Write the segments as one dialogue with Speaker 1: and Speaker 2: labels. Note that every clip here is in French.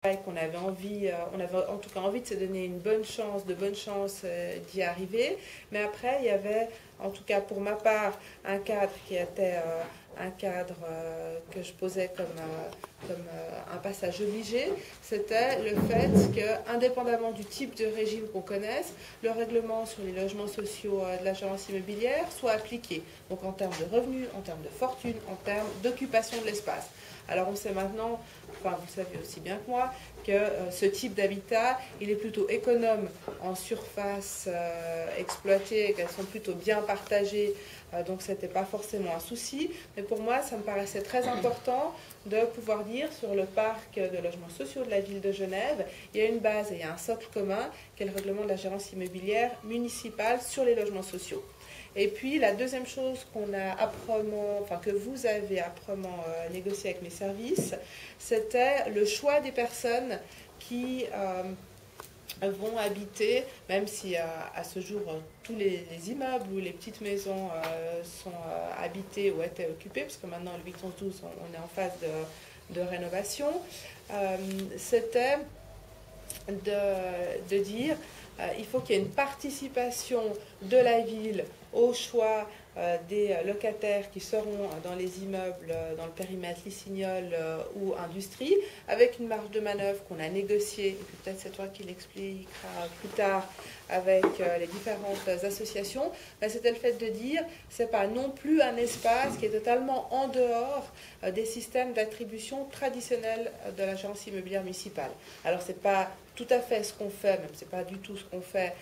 Speaker 1: et qu'on avait envie, on avait en tout cas envie de se donner une bonne chance, d'y arriver. Mais après, il y avait, en tout cas pour ma part, un cadre qui était un cadre que je posais comme un passage obligé. C'était le fait que, indépendamment du type de régime qu'on connaisse, le règlement sur les logements sociaux de l'agence immobilière soit appliqué. Donc en termes de revenus, en termes de fortune, en termes d'occupation de l'espace. Alors on sait maintenant, enfin vous savez aussi bien que moi, que ce type d'habitat, il est plutôt économe en surface exploitée, qu'elles sont plutôt bien partagées, donc ce n'était pas forcément un souci. Mais pour moi, ça me paraissait très important de pouvoir dire sur le parc de logements sociaux de la ville de Genève, il y a une base et il y a un socle commun, qui est le règlement de la gérance immobilière municipale sur les logements sociaux. Et puis la deuxième chose que vous avez âprement négocié avec mes services, c'était le choix des personnes qui vont habiter, même si à ce jour tous les immeubles ou les petites maisons sont habités ou étaient occupés, parce que maintenant le 812 on est en phase de rénovation, c'était de dire il faut qu'il y ait une participation de la ville au choix des locataires qui seront dans les immeubles, dans le périmètre Lissignol ou industrie, avec une marge de manœuvre qu'on a négociée, et puis peut-être c'est toi qui l'expliqueras plus tard, avec les différentes associations. C'était le fait de dire c'est pas non plus un espace qui est totalement en dehors des systèmes d'attribution traditionnels de l'agence immobilière municipale. Alors c'est pas tout à fait ce qu'on fait, même c'est pas du tout ce qu'on fait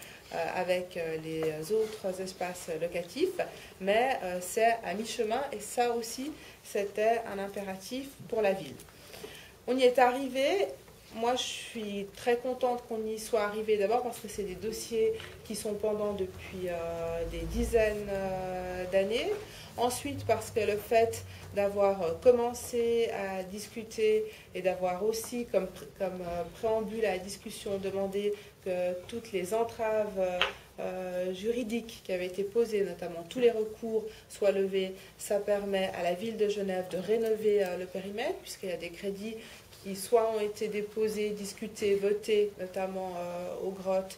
Speaker 1: avec les autres espaces locatifs, mais c'est à mi-chemin et ça aussi c'était un impératif pour la ville. On y est arrivé. Moi, je suis très contente qu'on y soit arrivé, d'abord parce que c'est des dossiers qui sont pendants depuis des dizaines d'années. Ensuite, parce que le fait d'avoir commencé à discuter et d'avoir aussi, comme préambule à la discussion, demandé que toutes les entraves juridiques qui avaient été posées, notamment tous les recours, soient levés, ça permet à la ville de Genève de rénover le périmètre, puisqu'il y a des crédits qui soit ont été déposés, discutés, votés, notamment aux grottes,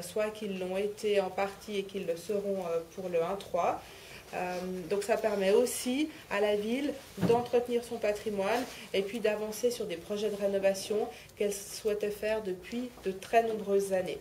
Speaker 1: soit qu'ils l'ont été en partie et qu'ils le seront pour le 1-3. Donc ça permet aussi à la ville d'entretenir son patrimoine et puis d'avancer sur des projets de rénovation qu'elle souhaitait faire depuis de très nombreuses années.